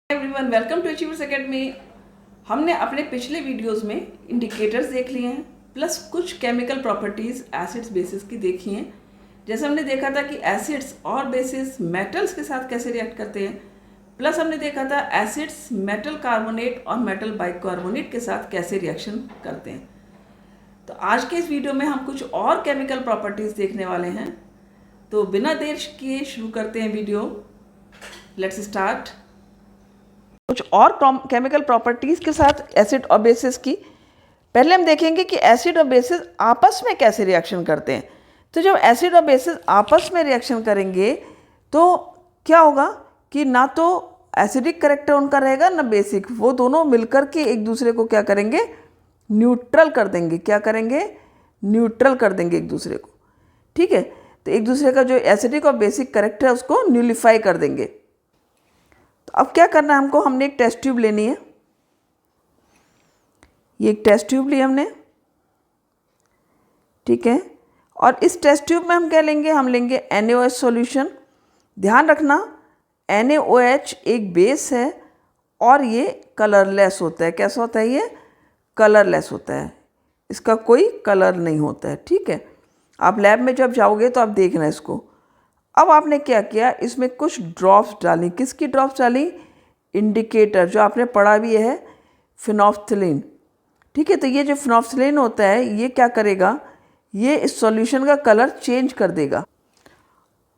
Everyone, welcome to achievers academy. हमने अपने पिछले वीडियोस में इंडिकेटर्स देख लिए हैं, प्लस कुछ केमिकल प्रॉपर्टीज एसिड्स बेसिस की देखी हैं। जैसे हमने देखा था कि एसिड्स और बेसिस मेटल्स के साथ कैसे रिएक्ट करते हैं, प्लस हमने देखा था एसिड्स मेटल कार्बोनेट और मेटल बाइकार्बोनेट के साथ कैसे रिएक्शन करते हैं। तो आज के इस वीडियो में हम कुछ और केमिकल प्रॉपर्टीज देखने वाले हैं। तो बिना देर किए शुरू करते हैं वीडियो। Let's start. कुछ और केमिकल प्रॉपर्टीज़ के साथ एसिड और बेसिस की। पहले हम देखेंगे कि एसिड और बेसिस आपस में कैसे रिएक्शन करते हैं। तो जब एसिड और बेसिस आपस में रिएक्शन करेंगे तो क्या होगा कि ना तो एसिडिक करेक्टर उनका रहेगा ना बेसिक, वो दोनों मिलकर के एक दूसरे को क्या करेंगे, न्यूट्रल कर देंगे। क्या करेंगे? न्यूट्रल कर देंगे एक दूसरे को। ठीक है, तो एक दूसरे का जो एसिडिक और बेसिक करेक्टर है उसको न्यूलिफाई कर देंगे। तो अब क्या करना है हमको, हमने एक टेस्ट ट्यूब लेनी है। ये एक टेस्ट ट्यूब ली हमने, ठीक है। और इस टेस्ट ट्यूब में हम क्या लेंगे, हम लेंगे NaOH सॉल्यूशन। ध्यान रखना NaOH एक बेस है और ये कलरलेस होता है। कैसा होता है ये? कलरलेस होता है, इसका कोई कलर नहीं होता है। ठीक है, आप लैब में जब जाओगे तो आप देखना इसको। अब आपने क्या किया, इसमें कुछ ड्रॉप्स डाली। किसकी ड्रॉप्स डाली? इंडिकेटर, जो आपने पढ़ा भी है, फिनोल्फ्थलीन। ठीक है, तो ये जो फिनोल्फ्थलीन होता है ये क्या करेगा, ये इस सॉल्यूशन का कलर चेंज कर देगा।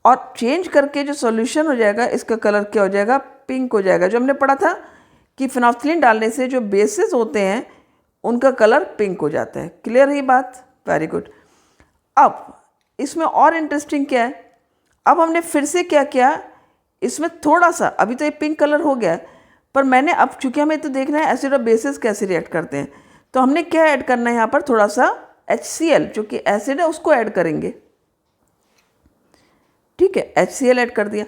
और चेंज करके जो सॉल्यूशन हो जाएगा इसका कलर क्या हो जाएगा? पिंक हो जाएगा। जो हमने पढ़ा था कि फिनोल्फ्थलीन डालने से जो बेसिस होते हैं उनका कलर पिंक हो जाता है। क्लियर है बात? Very good. अब इसमें और इंटरेस्टिंग क्या है, अब हमने फिर से क्या किया, इसमें थोड़ा सा, अभी तो ये पिंक कलर हो गया है, पर मैंने अब चूंकि हमें तो देखना है एसिड और बेसिस कैसे रिएक्ट करते हैं, तो हमने क्या ऐड करना है यहाँ पर, थोड़ा सा HCl, जो कि एसिड है उसको ऐड करेंगे। ठीक है, HCl ऐड कर दिया।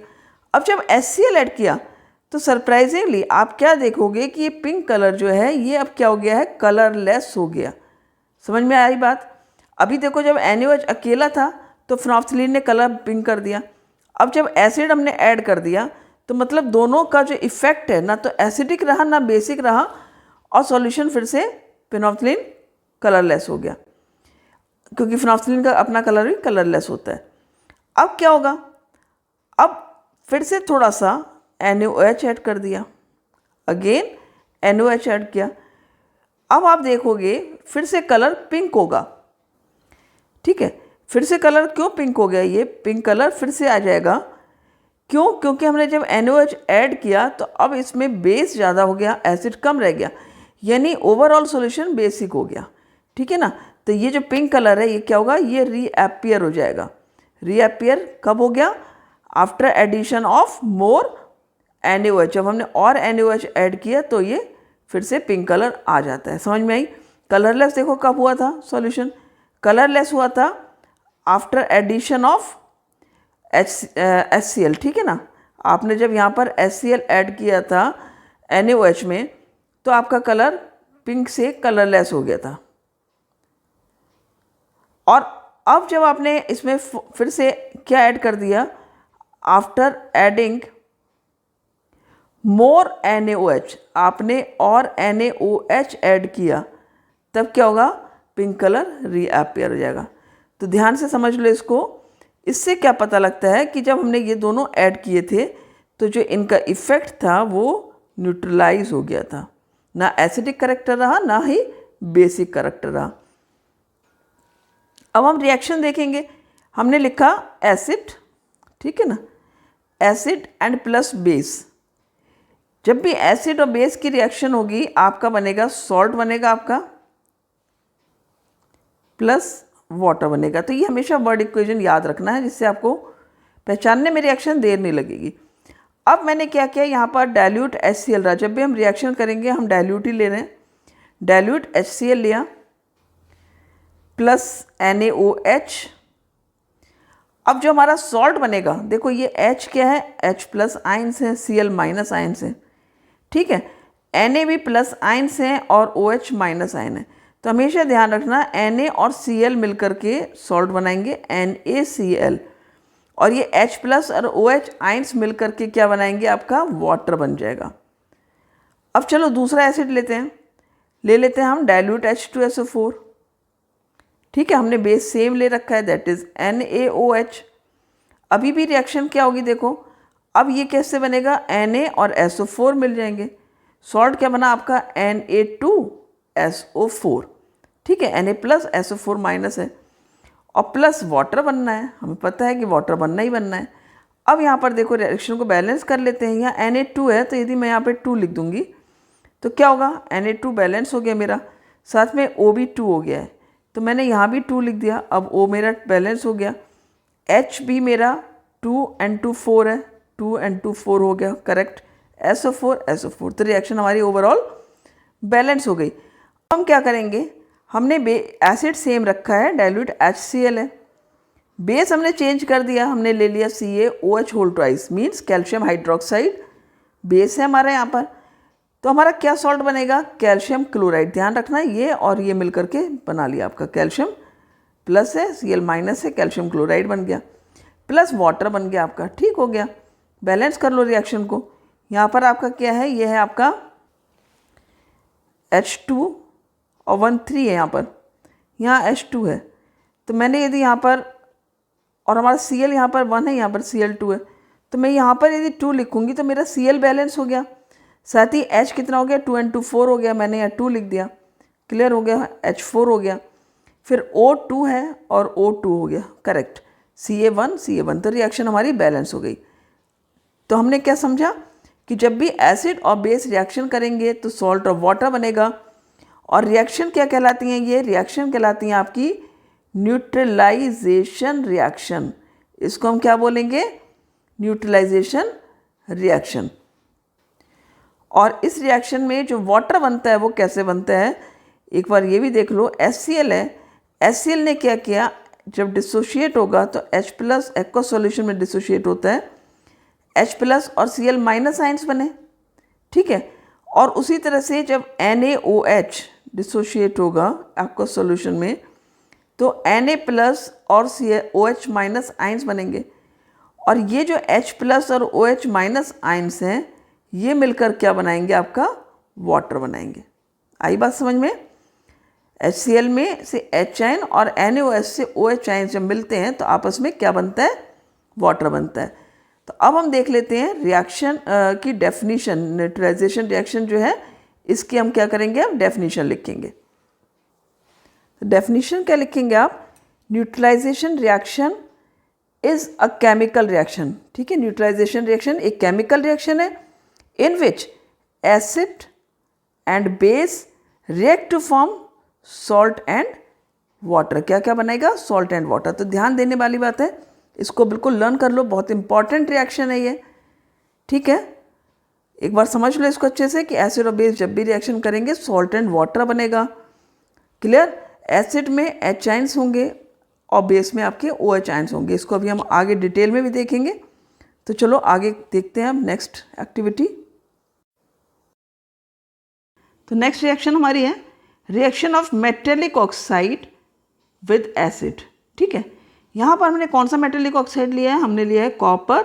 अब जब HCl ऐड किया तो सरप्राइजिंगली आप क्या देखोगे कि ये पिंक कलर जो है ये अब क्या हो गया है, कलरलेस हो गया। समझ में आई बात? अभी देखो जब NaOH अकेला था तो फिनोल्फ्थलीन ने कलर पिंक कर दिया। अब जब एसिड हमने ऐड कर दिया तो मतलब दोनों का जो इफेक्ट है, ना तो एसिडिक रहा ना बेसिक रहा, और सॉल्यूशन फिर से फिनोल्फ्थलीन कलरलेस हो गया, क्योंकि फिनोल्फ्थलीन का अपना कलर भी कलरलेस होता है। अब क्या होगा, अब फिर से थोड़ा सा NaOH ऐड कर दिया, अगेन NaOH ऐड किया। अब आप देखोगे फिर से कलर पिंक होगा। ठीक है, फिर से कलर क्यों पिंक हो गया, ये पिंक कलर फिर से आ जाएगा। क्यों? क्योंकि हमने जब NaOH ऐड किया तो अब इसमें बेस ज़्यादा हो गया, एसिड कम रह गया, यानी ओवरऑल सॉल्यूशन बेसिक हो गया। ठीक है ना, तो ये जो पिंक कलर है ये क्या होगा, ये रीअपियर हो जाएगा। रीअपियर कब हो गया? After addition of more NaOH। जब हमने और NaOH ऐड किया तो ये फिर से पिंक कलर आ जाता है। समझ में आई? कलरलेस देखो कब हुआ था सॉल्यूशन, कलरलेस हुआ था आफ्टर एडिशन ऑफ HCl। ठीक है ना, आपने जब यहाँ पर HCl ऐड किया था NaOH में तो आपका कलर पिंक से कलरलेस हो गया था। और अब जब आपने इसमें फिर से क्या ऐड कर दिया, आफ्टर एडिंग मोर NaOH, आपने और NaOH ऐड किया, तब क्या होगा, पिंक कलर रीअपियर हो जाएगा। तो ध्यान से समझ लो इसको। इससे क्या पता लगता है कि जब हमने ये दोनों ऐड किए थे तो जो इनका इफेक्ट था वो न्यूट्रलाइज हो गया था, ना एसिडिक करेक्टर रहा ना ही बेसिक करेक्टर रहा। अब हम रिएक्शन देखेंगे। हमने लिखा एसिड, ठीक है ना, एसिड एंड प्लस बेस। जब भी एसिड और बेस की रिएक्शन होगी आपका बनेगा सॉल्ट, बनेगा आपका प्लस वाटर बनेगा। तो ये हमेशा वर्ड इक्वेशन याद रखना है, जिससे आपको पहचानने में रिएक्शन देर नहीं लगेगी। अब मैंने क्या किया, यहाँ पर डाइल्यूट HCl रहा। जब भी हम रिएक्शन करेंगे हम डाइल्यूट ही ले रहे हैं। डाइल्यूट HCl लिया प्लस NaOH। अब जो हमारा सॉल्ट बनेगा, देखो ये H क्या है, H प्लस आइंस है, Cl माइनस आइंस है। ठीक है, Na भी प्लस आइंस है और OH माइनस आयन है। तो हमेशा ध्यान रखना Na और Cl मिलकर के सॉल्ट बनाएंगे NaCl, और ये H प्लस और OH आइंस मिलकर के क्या बनाएंगे, आपका वाटर बन जाएगा। अब चलो दूसरा एसिड लेते हैं, ले लेते हैं हम डाइल्यूट H2SO4। ठीक है, हमने बेस सेम ले रखा है, दैट इज NaOH। अभी भी रिएक्शन क्या होगी देखो, अब ये कैसे बनेगा, Na और SO4 मिल जाएंगे, सॉल्ट क्या बना आपका Na2SO4। ठीक है, Na प्लस SO4 माइनस है और प्लस वाटर बनना है, हमें पता है कि वाटर बनना ही बनना है। अब यहाँ पर देखो रिएक्शन को बैलेंस कर लेते हैं, यहाँ Na2 है तो यदि मैं यहाँ पे 2 लिख दूंगी तो क्या होगा, Na2 बैलेंस हो गया मेरा, साथ में O भी 2 हो गया है, तो मैंने यहाँ भी 2 लिख दिया, अब O मेरा बैलेंस हो गया। H भी मेरा 2 and 2 4 है, 2 and 2 4 हो गया, करेक्ट। SO4 तो रिएक्शन हमारी ओवरऑल बैलेंस हो गई। हम क्या करेंगे, हमने एसिड सेम रखा है, डाइल्यूट HCl है, बेस हमने चेंज कर दिया, हमने ले लिया CaOH whole twice, means calcium hydroxide base है हमारा यहाँ पर, तो हमारा क्या सॉल्ट बनेगा, कैल्शियम क्लोराइड। ध्यान रखना ये और ये मिलकर के बना लिया आपका, कैल्शियम प्लस है Cl माइनस है, कैल्शियम क्लोराइड बन गया, प्लस वाटर बन गया आपका। ठीक हो गया, बैलेंस कर लो रिएक्शन को। यहाँ पर आपका क्या है, ये है आपका H2 और 1 3 है, यहाँ H2 है, तो मैंने यदि यहाँ पर, और हमारा Cl यहाँ पर 1 है, यहाँ पर Cl2 है, तो मैं यहाँ पर यदि 2 लिखूँगी तो मेरा Cl बैलेंस हो गया, साथ ही H कितना हो गया, 2 and 2 4 हो गया, मैंने यहाँ 2 लिख दिया, क्लियर हो गया, H4 हो गया, फिर O2 है और O2 हो गया, करेक्ट, Ca1 तो रिएक्शन हमारी बैलेंस हो गई। तो हमने क्या समझा कि जब भी एसिड और बेस रिएक्शन करेंगे तो सॉल्ट और वाटर बनेगा, और रिएक्शन क्या कहलाती हैं, ये रिएक्शन कहलाती हैं आपकी न्यूट्रलाइजेशन रिएक्शन। इसको हम क्या बोलेंगे, न्यूट्रलाइजेशन रिएक्शन। और इस रिएक्शन में जो वाटर बनता है वो कैसे बनता है, एक बार ये भी देख लो, HCl है, HCl ने क्या किया, जब डिसोशिएट होगा तो H प्लस एक्वा सॉल्यूशन में डिसोशिएट होता है, H प्लस और Cl माइनस आइंस बने। ठीक है, और उसी तरह से जब NaOH डिसोशिएट होगा एक्वा सॉल्यूशन में तो Na प्लस और OH माइनस आइंस बनेंगे, और ये जो H प्लस और OH माइनस आइंस हैं ये मिलकर क्या बनाएंगे, आपका वाटर बनाएंगे। आई बात समझ में, HCl में से H आयन और NaOH से OH आयन जब मिलते हैं तो आपस में क्या बनता है, वाटर बनता है। तो अब हम देख लेते हैं रिएक्शन की डेफिनीशन, न्यूट्रलाइजेशन रिएक्शन जो है इसकी हम क्या करेंगे, हम डेफिनीशन लिखेंगे। तो डेफिनीशन क्या लिखेंगे आप, neutralisation reaction is a chemical reaction. ठीक है, न्यूट्रलाइजेशन रिएक्शन एक केमिकल रिएक्शन है in which acid and base react to form salt and water। क्या क्या बनेगा, salt and water। तो ध्यान देने वाली बात है, इसको बिल्कुल लर्न कर लो, बहुत इंपॉर्टेंट रिएक्शन है ये। ठीक है, एक बार समझ लो इसको अच्छे से कि एसिड और बेस जब भी रिएक्शन करेंगे सॉल्ट एंड वाटर बनेगा। क्लियर, एसिड में H आयंस होंगे और बेस में आपके OH आयंस होंगे। इसको अभी हम आगे डिटेल में भी देखेंगे। तो चलो आगे देखते हैं हम नेक्स्ट एक्टिविटी। तो नेक्स्ट रिएक्शन हमारी है reaction of metallic oxide with acid. ठीक है, यहाँ पर हमने कौन सा मेटेलिक ऑक्साइड लिया है, हमने लिया है कॉपर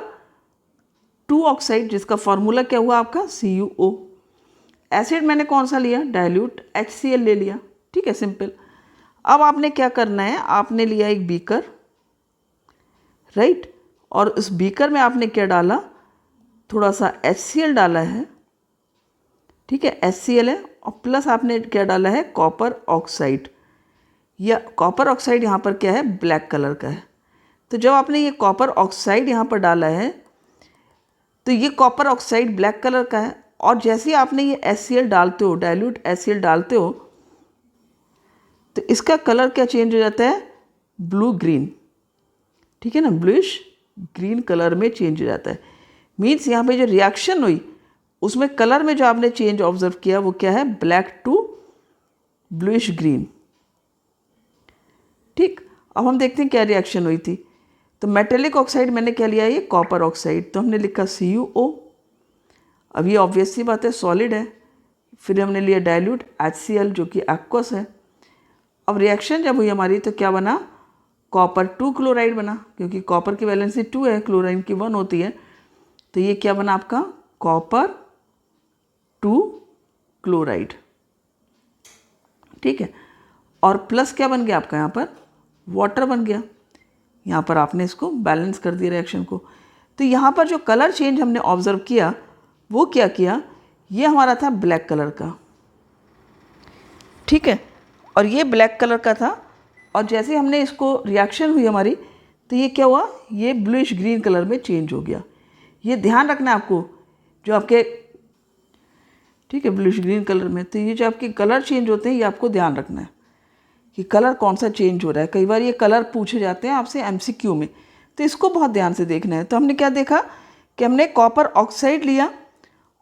2 ऑक्साइड, जिसका फॉर्मूला क्या हुआ आपका CuO। एसिड मैंने कौन सा लिया, डाइल्यूट HCl ले लिया। ठीक है, सिंपल। अब आपने क्या करना है, आपने लिया एक बीकर, राइट, और उस बीकर में आपने क्या डाला, थोड़ा सा HCl डाला है। ठीक है, HCl है, और प्लस आपने क्या डाला है, कॉपर ऑक्साइड। या कॉपर ऑक्साइड यहाँ पर क्या है, ब्लैक कलर का है। तो जब आपने ये कॉपर ऑक्साइड यहाँ पर डाला है तो ये कॉपर ऑक्साइड ब्लैक कलर का है, और जैसे ही आपने ये HCl डालते हो, डाइल्यूट HCl डालते हो, तो इसका कलर क्या चेंज हो जाता है, ब्लू ग्रीन। ठीक है ना, ब्लूइश ग्रीन कलर में चेंज हो जाता है। मीन्स यहाँ पे जो रिएक्शन हुई उसमें कलर में जो आपने चेंज ऑब्जर्व किया वो क्या है, ब्लैक टू ब्लूइश ग्रीन। ठीक, अब हम देखते हैं क्या रिएक्शन हुई थी। तो मेटेलिक ऑक्साइड मैंने क्या लिया, ये कॉपर ऑक्साइड, तो हमने लिखा CuO। अब ये ऑब्वियस सी बात है, सॉलिड है। फिर हमने लिया डाइल्यूट HCl जो कि एक्वस है। अब रिएक्शन जब हुई हमारी तो क्या बना, कॉपर 2 क्लोराइड बना, क्योंकि कॉपर की वैलेंसी 2 है, क्लोराइन की 1 होती है। तो ये क्या बना आपका, कॉपर 2 क्लोराइड, ठीक है। और प्लस क्या बन गया आपका यहाँ पर, वाटर बन गया। यहाँ पर आपने इसको बैलेंस कर दिया रिएक्शन को। तो यहाँ पर जो कलर चेंज हमने ऑब्जर्व किया वो क्या किया, ये हमारा था ब्लैक कलर का, ठीक है। और ये ब्लैक कलर का था, और जैसे हमने इसको रिएक्शन हुई हमारी, तो ये क्या हुआ, ये ब्लूइश ग्रीन कलर में चेंज हो गया। ये ध्यान रखना है आपको, जो आपके, ठीक है, ब्लूइश ग्रीन कलर में। तो ये जो आपके कलर चेंज होते हैं ये आपको ध्यान रखना है कि कलर कौन सा चेंज हो रहा है। कई बार ये कलर पूछे जाते हैं आपसे एमसीक्यू में, तो इसको बहुत ध्यान से देखना है। तो हमने क्या देखा कि हमने कॉपर ऑक्साइड लिया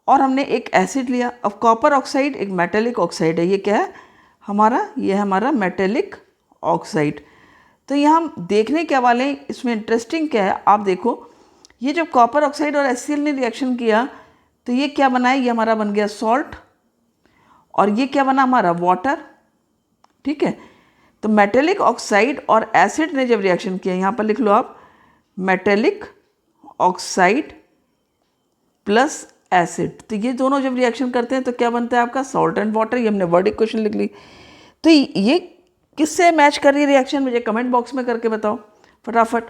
और हमने एक एसिड लिया। अब कॉपर ऑक्साइड एक मेटेलिक ऑक्साइड है, ये क्या है हमारा, ये है हमारा मेटेलिक ऑक्साइड। तो ये हम देखने क्या वाले हैं, इसमें इंटरेस्टिंग क्या है, आप देखो, ये जब कॉपर ऑक्साइड और HCl ने रिएक्शन किया तो ये क्या बना है, ये हमारा बन गया सॉल्ट, और ये क्या बना हमारा वाटर, ठीक है। तो मेटेलिक ऑक्साइड और एसिड ने जब रिएक्शन किया, यहाँ पर लिख लो आप, मेटेलिक ऑक्साइड प्लस एसिड, तो ये दोनों जब रिएक्शन करते हैं तो क्या बनता है आपका, सॉल्ट एंड वाटर। ये हमने वर्ड इक्वेशन लिख ली। तो ये किससे मैच कर रही है रिएक्शन, मुझे कमेंट बॉक्स में करके बताओ फटाफट।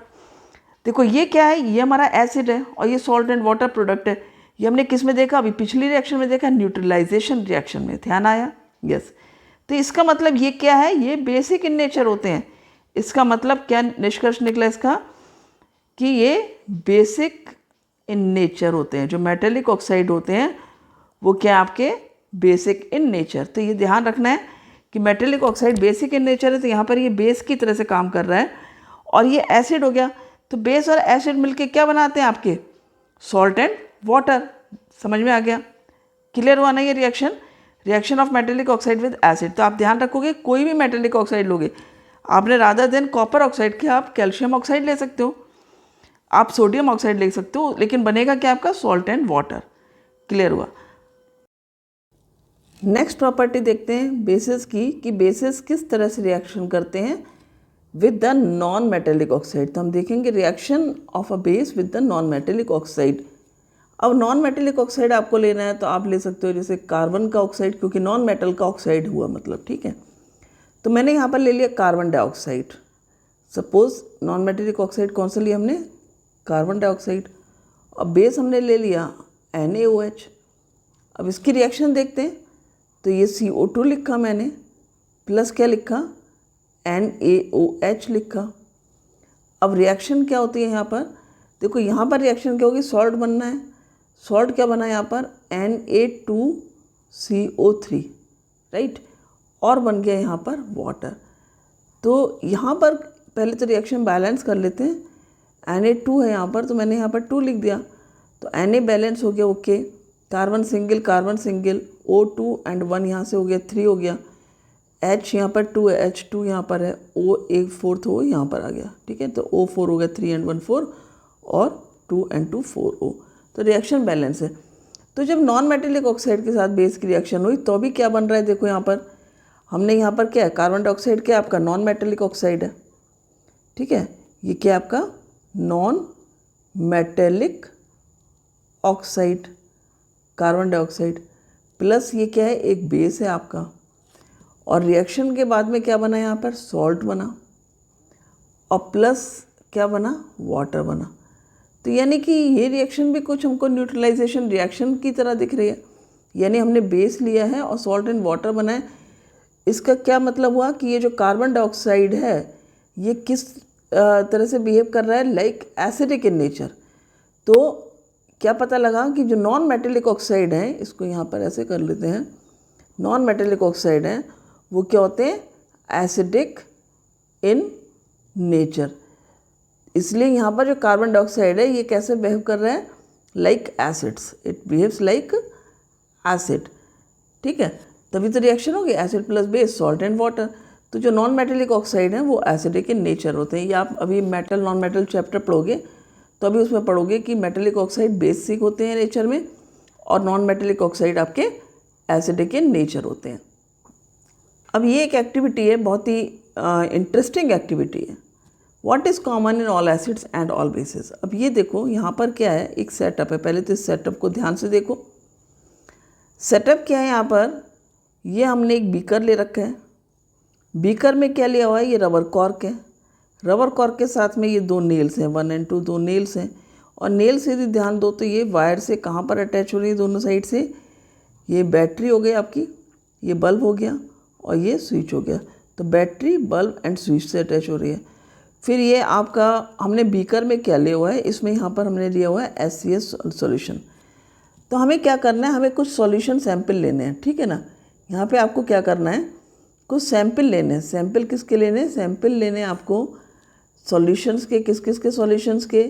देखो ये क्या है, ये हमारा एसिड है और ये सॉल्ट एंड वाटर प्रोडक्ट है। ये हमने किस में देखा, अभी पिछली रिएक्शन में देखा, न्यूट्रलाइजेशन रिएक्शन में। ध्यान आया, यस। तो इसका मतलब ये क्या है, ये बेसिक इन नेचर होते हैं। इसका मतलब क्या निष्कर्ष निकला इसका, कि ये बेसिक इन नेचर होते हैं। जो मेटेलिक ऑक्साइड होते हैं वो क्या आपके बेसिक इन नेचर। तो ये ध्यान रखना है कि metallic oxide basic in nature है, तो यहाँ पर ये बेस की तरह से काम कर रहा है। और ये एसिड हो गया, तो बेस और एसिड मिलके क्या बनाते हैं आपके, सॉल्ट एंड वाटर। समझ में आ गया, क्लियर हुआ ना ये reaction, reaction of metallic oxide with acid. तो आप ध्यान रखोगे, कोई भी मेटेलिक ऑक्साइड लोगे आपने, रादर देन कॉपर ऑक्साइड के आप कैल्शियम ऑक्साइड ले सकते हो, आप सोडियम ऑक्साइड ले सकते हो, लेकिन बनेगा क्या आपका, सॉल्ट एंड वाटर। क्लियर हुआ। नेक्स्ट प्रॉपर्टी देखते हैं बेसिस की, कि बेसिस किस तरह से रिएक्शन करते हैं with the non metallic oxide. तो हम देखेंगे reaction of a base with the non metallic oxide. अब नॉन मेटेलिक ऑक्साइड आपको लेना है तो आप ले सकते हो जैसे कार्बन का ऑक्साइड, क्योंकि नॉन मेटल का ऑक्साइड हुआ मतलब, ठीक है। तो मैंने यहाँ पर ले लिया carbon dioxide. Suppose non metallic oxide कौन सा लिया हमने, कार्बन डाइऑक्साइड। और बेस हमने ले लिया NaOH। अब इसकी रिएक्शन देखते हैं, तो ये CO2 लिखा मैंने, प्लस क्या लिखा, NaOH लिखा। अब रिएक्शन क्या होती है यहाँ पर, देखो यहाँ पर रिएक्शन क्या होगी, सॉल्ट बनना है। सॉल्ट क्या बना है यहाँ पर, Na2CO3, राइट, और बन गया यहाँ पर वाटर। तो यहाँ पर पहले तो रिएक्शन बैलेंस कर लेते हैं। Na2 है यहाँ पर, तो मैंने यहाँ पर 2 लिख दिया, तो Na बैलेंस हो गया, okay. Carbon single O2 and 1 यहाँ से हो गया, 3 हो गया। H यहाँ पर 2 है, H2 यहाँ पर है, O एक फोर्थ O यहाँ पर आ गया, ठीक है। तो O4 हो गया, 3 एंड 1 4, और 2 एंड 2 4O। तो रिएक्शन बैलेंस है। तो जब नॉन मेटेलिक ऑक्साइड के साथ बेस की रिएक्शन हुई तो भी क्या बन रहा है, देखो यहाँ पर हमने यहाँ पर क्या है, कार्बन डाइऑक्साइड क्या आपका नॉन मेटेलिक ऑक्साइड है, ठीक है। ये क्या आपका non metallic oxide, carbon dioxide, plus ये क्या है, एक बेस है आपका। और रिएक्शन के बाद में क्या बना यहाँ पर, सॉल्ट बना, और प्लस क्या बना, वाटर बना। तो यानी कि ये रिएक्शन भी कुछ हमको न्यूट्रलाइजेशन रिएक्शन की तरह दिख रही है। यानी हमने बेस लिया है और सॉल्ट एंड वाटर बनाए। इसका क्या मतलब हुआ कि ये जो कार्बन डाइऑक्साइड है ये किस तरह से बिहेव कर रहा है, लाइक एसिडिक इन नेचर। तो क्या पता लगा कि जो नॉन मेटेलिक ऑक्साइड हैं, इसको यहाँ पर ऐसे कर लेते हैं, नॉन मेटेलिक ऑक्साइड हैं वो क्या होते हैं, एसिडिक इन नेचर। इसलिए यहाँ पर जो कार्बन डाइऑक्साइड है ये कैसे बिहेव कर रहा है, like acids, it behaves like acid, ठीक है। तभी तो रिएक्शन होगी, acid plus base, salt and water. तो जो नॉन मेटेलिक ऑक्साइड हैं वो एसिडिक इन नेचर होते हैं। ये आप अभी मेटल नॉन मेटल चैप्टर पढ़ोगे तो अभी उसमें पढ़ोगे कि मेटेलिक ऑक्साइड बेसिक होते हैं नेचर में, और नॉन मेटेलिक ऑक्साइड आपके एसिडिक इन नेचर होते हैं। अब ये एक एक्टिविटी है, बहुत ही इंटरेस्टिंग एक्टिविटी है। What is common in all acids and all basis. अब ये देखो यहाँ पर क्या है, एक सेटअप है। पहले तो इस सेटअप को ध्यान से देखो। सेटअप क्या है यहाँ पर, ये हमने एक बीकर ले रखा है। बीकर में क्या लिया हुआ है, ये रबर कॉर्क है। रबर कॉर्क के साथ में ये 2 नेल्स हैं, 1 और 2, 2 नेल्स हैं। और नेल से यदि ध्यान दो तो ये वायर से कहाँ पर अटैच हो रही है दोनों साइड से, ये बैटरी हो गई आपकी, ये बल्ब हो गया और ये स्विच हो गया। तो बैटरी, बल्ब एंड स्विच से अटैच हो रही है। फिर ये आपका हमने बीकर में क्या लिया हुआ है, इसमें यहाँ पर हमने लिया हुआ है HCl सॉल्यूशन। तो हमें क्या करना है, हमें कुछ सॉल्यूशन सैंपल लेने हैं, ठीक है ना। यहाँ पे आपको क्या करना है, कुछ सैंपल लेने हैं। सैंपल किसके लेने हैं, सैंपल लेने हैं आपको सॉल्यूशंस के। किस किस के सॉल्यूशंस के,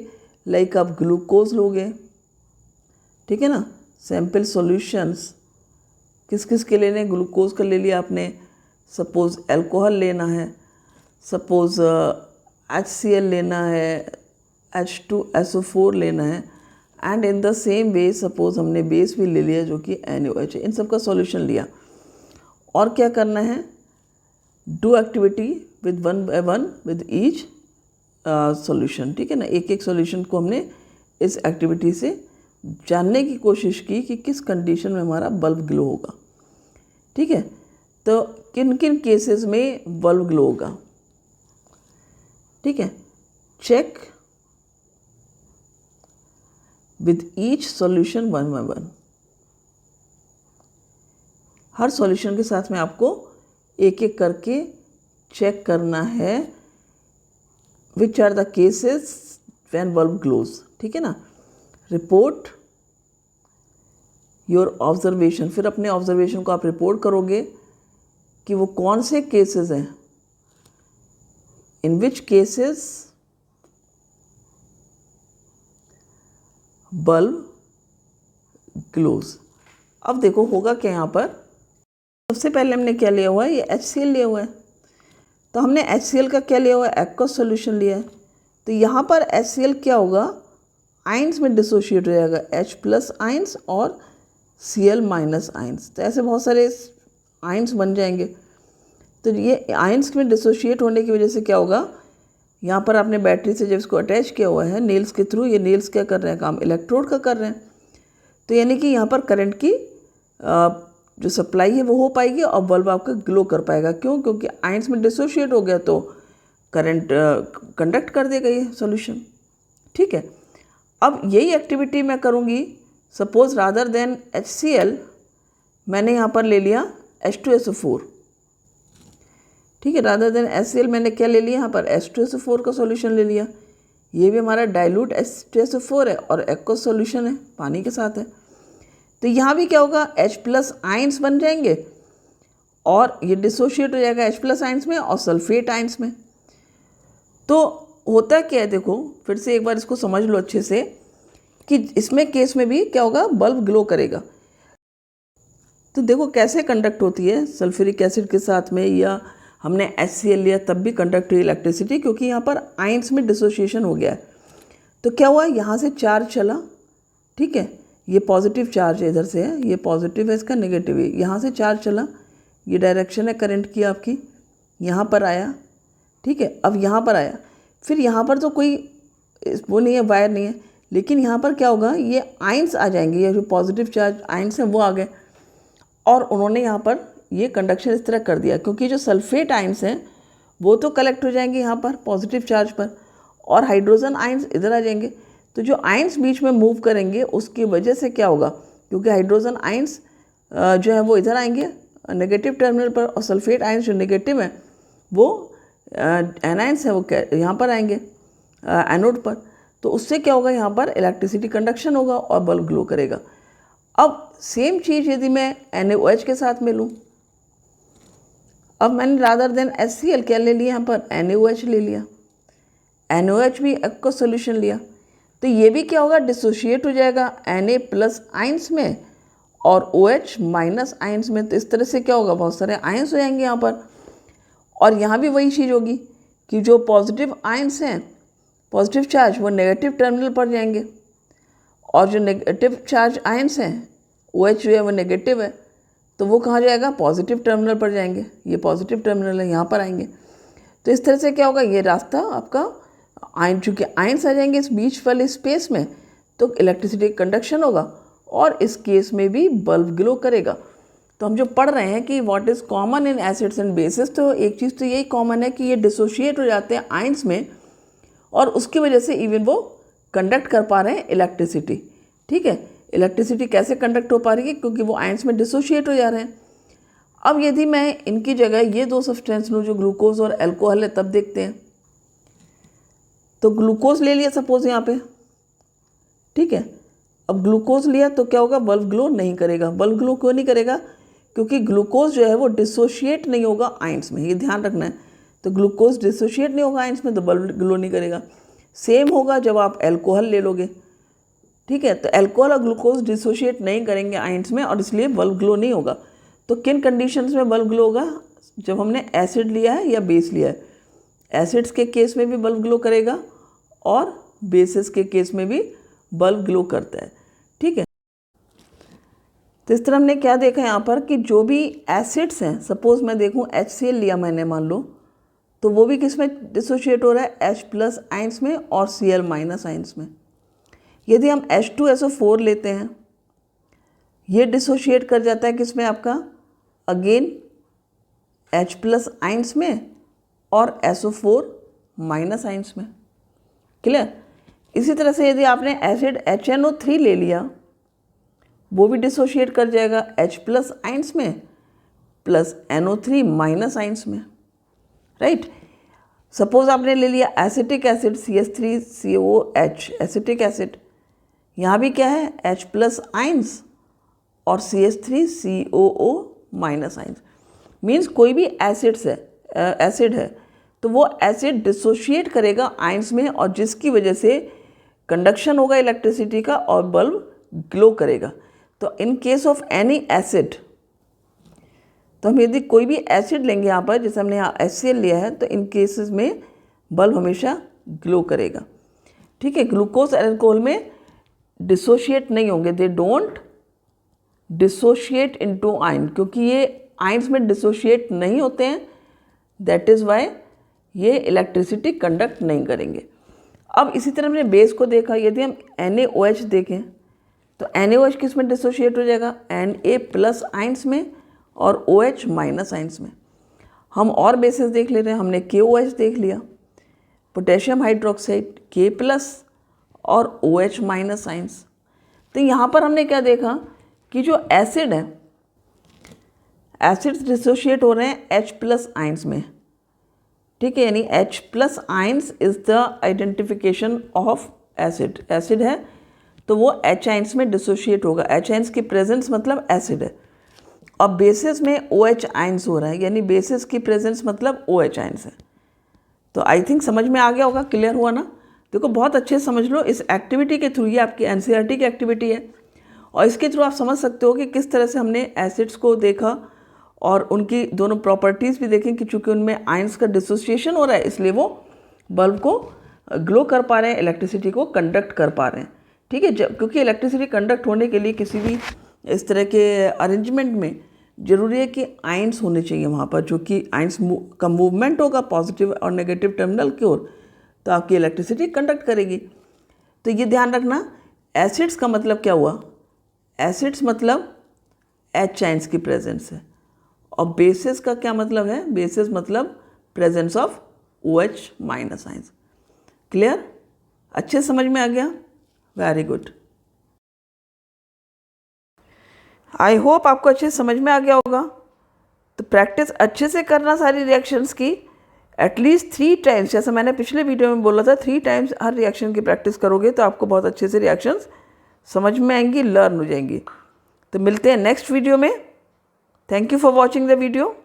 लाइक आप ग्लूकोज लोगे, ठीक है ना। सैंपल सॉल्यूशंस किस किस के लेने हैं, ग्लूकोज का ले लिया आपने, सपोज़ अल्कोहल लेना है, सपोज़ HCl लेना है, H2SO4 लेना है, and in the same way suppose हमने बेस भी ले लिया जो कि NaOH है। इन सब का सॉल्यूशन लिया और क्या करना है, do activity with 1 by 1 with each solution, ठीक है ना। एक एक सॉल्यूशन को हमने इस एक्टिविटी से जानने की कोशिश की कि किस कंडीशन में हमारा बल्ब ग्लो होगा, ठीक है। तो किन किन केसेस में बल्ब ग्लो होगा, ठीक है। Check with each solution 1 by 1। हर सॉल्यूशन के साथ में आपको एक एक करके चेक करना है which are the cases when bulb glows, ठीक है ना। रिपोर्ट योर ऑब्जर्वेशन, फिर अपने ऑब्जर्वेशन को आप रिपोर्ट करोगे कि वो कौन से केसेस हैं, इन विच केसेस बल्ब ग्लोज। अब देखो होगा क्या यहाँ पर, सबसे पहले हमने क्या लिया हुआ है, ये HCl लिया हुआ है। तो हमने HCl का क्या लिया हुआ है, एक्वस सॉल्यूशन लिया है। तो यहाँ पर HCl क्या होगा, आइंस में डिसोशिएट हो जाएगा, H+ आइंस और Cl- आइंस। तो ऐसे बहुत सारे आइंस बन जाएंगे। तो ये आइंस में डिसोशिएट होने की वजह से क्या होगा, यहाँ पर आपने बैटरी से जब इसको अटैच किया हुआ है नेल्स के थ्रू, ये नेल्स क्या कर रहे हैं, काम इलेक्ट्रोड का कर रहे हैं। तो यानी कि यहाँ पर करंट की जो सप्लाई है वो हो पाएगी और बल्ब आपका ग्लो कर पाएगा। क्यों, क्योंकि आइंस में डिसोशिएट हो गया तो करंट कंडक्ट कर देगा ये सॉल्यूशन, ठीक है। अब यही एक्टिविटी मैं करूँगी, सपोज रादर देन HCl मैंने यहाँ पर ले लिया H2SO4, ठीक है। रादर देन HCl मैंने क्या ले लिया, यहाँ पर H2SO4 का सॉल्यूशन ले लिया। ये भी हमारा डाइल्यूट H2SO4 है और एक्वस सॉल्यूशन है, पानी के साथ है। तो यहाँ भी क्या होगा, H+ आइंस बन जाएंगे और ये डिसोशिएट हो जाएगा H+ आइंस में और सल्फेट आइंस में। तो होता क्या है, देखो फिर से एक बार इसको समझ लो अच्छे से कि इसमें केस में भी क्या होगा, बल्ब ग्लो करेगा। तो देखो कैसे कंडक्ट होती है सल्फ्यूरिक एसिड के साथ में, या हमने HCl लिया तब भी कंडक्ट हुई इलेक्ट्रिसिटी, क्योंकि यहाँ पर आइंस में डिसोशिएशन हो गया है। तो क्या हुआ, यहाँ से चार्ज चला, ठीक है। ये पॉजिटिव चार्ज है, इधर से है, ये पॉजिटिव है, इसका नेगेटिव है। यहाँ से चार्ज चला, ये डायरेक्शन है करंट की आपकी, यहाँ पर आया, ठीक है। अब यहाँ पर आया, फिर यहाँ पर तो कोई वो नहीं है, वायर नहीं है, लेकिन यहाँ पर क्या होगा, ये आइंस आ जाएंगे, ये जो पॉजिटिव चार्ज आइंस हैं वो आ गए और उन्होंने यहाँ पर ये कंडक्शन इस तरह कर दिया। क्योंकि जो सल्फेट आइंस हैं वो तो कलेक्ट हो जाएंगे यहाँ पर पॉजिटिव चार्ज पर और हाइड्रोजन आइंस इधर आ जाएंगे। तो जो आइंस बीच में मूव करेंगे उसकी वजह से क्या होगा, क्योंकि हाइड्रोजन आइंस जो है वो इधर आएंगे नेगेटिव टर्मिनल पर और सल्फेट आइंस जो नेगेटिव है वो एनाइंस है वो यहाँ पर आएंगे एनोड पर। तो उससे क्या होगा, यहाँ पर इलेक्ट्रिसिटी कंडक्शन होगा और बल्ब ग्लो करेगा। अब सेम चीज़ यदि मैं NaOH के साथ में लूँ, अब मैंने रादर देन HCl क्या ले लिया, यहाँ पर NaOH ले लिया। NaOH भी एक्वस सॉल्यूशन लिया, तो ये भी क्या होगा, डिसोशिएट हो जाएगा Na+ आइंस में और OH- आइंस में। तो इस तरह से क्या होगा, बहुत सारे आइंस हो जाएंगे यहाँ पर। और यहाँ भी वही चीज़ होगी कि जो पॉजिटिव आइंस हैं, पॉजिटिव चार्ज, वो नेगेटिव टर्मिनल पर जाएंगे और जो नेगेटिव चार्ज आइंस हैं OH जो है वो नेगेटिव है, तो वो कहाँ जाएगा, पॉजिटिव टर्मिनल पर जाएंगे। ये पॉजिटिव टर्मिनल है, यहाँ पर आएंगे। तो इस तरह से क्या होगा, ये रास्ता आपका आयन, चूँकि आयंस आ जाएंगे इस बीच वाले स्पेस में तो इलेक्ट्रिसिटी कंडक्शन होगा और इस केस में भी बल्ब ग्लो करेगा। तो हम जो पढ़ रहे हैं कि what is common in acids and bases, तो एक चीज़ तो यही कॉमन है कि ये डिसोशिएट हो जाते हैं आयंस में और उसकी वजह से इवन वो कंडक्ट कर पा रहे हैं इलेक्ट्रिसिटी। ठीक है, इलेक्ट्रिसिटी कैसे कंडक्ट हो पा रही है? क्योंकि वो आयंस में डिसोशिएट हो जा रहे हैं। अब यदि मैं इनकी जगह ये दो सब्सटेंस लूँ जो ग्लूकोज और एल्कोहल है, तब देखते हैं। तो ग्लूकोज ले लिया सपोज यहाँ पे, ठीक है। अब ग्लूकोज लिया तो क्या होगा? बल्ब ग्लो नहीं करेगा। बल्ब ग्लो क्यों नहीं करेगा? क्योंकि ग्लूकोज जो है वो डिसोशिएट नहीं होगा आयंस में, ये ध्यान रखना है। तो ग्लूकोज डिसोशिएट नहीं होगा आयंस में, तो बल्ब ग्लो नहीं करेगा। सेम होगा जब आप एल्कोहल ले लोगे, ठीक है। तो एल्कोहल और ग्लूकोज डिसोशिएट नहीं करेंगे आयंस में और इसलिए बल्ब ग्लो नहीं होगा। तो किन कंडीशंस में बल्ब ग्लो होगा? जब हमने एसिड लिया है या बेस लिया है। एसिड्स के केस में भी बल्ब ग्लो करेगा और बेसिस के केस में भी बल्ब ग्लो करता है, ठीक है। तो इस तरह हमने क्या देखा यहाँ पर कि जो भी एसिड्स हैं, सपोज मैं देखूँ HCl लिया मैंने, मान लो, तो वो भी किस में डिसोशिएट हो रहा है? H+ आयंस में और Cl- आयंस में। यदि हम H2SO4 लेते हैं, ये डिसोशिएट कर जाता है किस में? आपका अगेन H+ आयंस में और SO4- आयंस में। क्लियर? इसी तरह से यदि आपने एसिड HNO3 ले लिया, वो भी डिसोशिएट कर जाएगा H+ आयंस में प्लस NO3- आयंस में, राइट। सपोज आपने ले लिया acetic acid CH3COOH, acetic acid, यहाँ भी क्या है? H+ आयंस और CH3COO- आयंस। मीन्स कोई भी एसिड है तो वो एसिड डिसोशिएट करेगा आयंस में और जिसकी वजह से कंडक्शन होगा इलेक्ट्रिसिटी का और बल्ब ग्लो करेगा। तो in case of any acid, तो हम यदि कोई भी एसिड लेंगे यहाँ पर, जैसे हमने यहाँ HCl लिया है, तो इन केसेस में बल्ब हमेशा ग्लो करेगा, ठीक है। ग्लूकोज और एल्कोहल में डिसोशिएट नहीं होंगे, they don't dissociate into ion, क्योंकि ये आयंस में डिसोशिएट नहीं होते हैं, दैट इज़ वाई ये इलेक्ट्रिसिटी कंडक्ट नहीं करेंगे। अब इसी तरह हमने बेस को देखा, यदि हम NaOH देखें तो NaOH किस में डिसोशिएट हो जाएगा? Na+ आयंस में और OH- आयंस में। हम और बेसेस देख ले रहे हैं, हमने KOH देख लिया, पोटेशियम हाइड्रोक्साइड K+ और OH- आयंस। तो यहाँ पर हमने क्या देखा कि जो एसिड है, एसिड्स डिसोशिएट हो रहे हैं H+ आयंस में, ठीक है। यानी H+ ions is the identification of acid. Acid है तो वो H आयंस में डिसोशिएट होगा। H आयंस की प्रेजेंस मतलब एसिड है। अब बेसिस में OH आयंस हो रहा है, यानी बेसिस की प्रेजेंस मतलब OH आयंस है। तो आई थिंक समझ में आ गया होगा, क्लियर हुआ ना? देखो बहुत अच्छे से समझ लो, इस एक्टिविटी के थ्रू, ये आपकी NCERT की एक्टिविटी है और इसके थ्रू आप समझ सकते हो कि किस तरह से हमने एसिड्स को देखा और उनकी दोनों प्रॉपर्टीज़ भी देखें कि चूँकि उनमें आयंस का डिसोसिएशन हो रहा है इसलिए वो बल्ब को ग्लो कर पा रहे हैं, इलेक्ट्रिसिटी को कंडक्ट कर पा रहे हैं, ठीक है। जब क्योंकि इलेक्ट्रिसिटी कंडक्ट होने के लिए किसी भी इस तरह के अरेंजमेंट में ज़रूरी है कि आयंस होने चाहिए वहाँ पर, जो कि आयंस का मूवमेंट होगा पॉजिटिव और नेगेटिव टर्मिनल की ओर, तो आपकी इलेक्ट्रिसिटी कंडक्ट करेगी। तो ये ध्यान रखना, एसिड्स का मतलब क्या हुआ? एसिड्स मतलब H आयंस की प्रेजेंस है और बेसिस का क्या मतलब है? बेसिस मतलब presence of OH- ions. Clear? अच्छे समझ में आ गया? Very good. आई होप आपको अच्छे समझ में आ गया होगा। तो प्रैक्टिस अच्छे से करना सारी रिएक्शंस की, एटलीस्ट 3 टाइम्स, जैसा मैंने पिछले वीडियो में बोला था, 3 टाइम्स हर रिएक्शन की प्रैक्टिस करोगे तो आपको बहुत अच्छे से रिएक्शंस समझ में आएंगी, लर्न हो जाएंगी। तो मिलते हैं नेक्स्ट वीडियो में। Thank you for watching the video.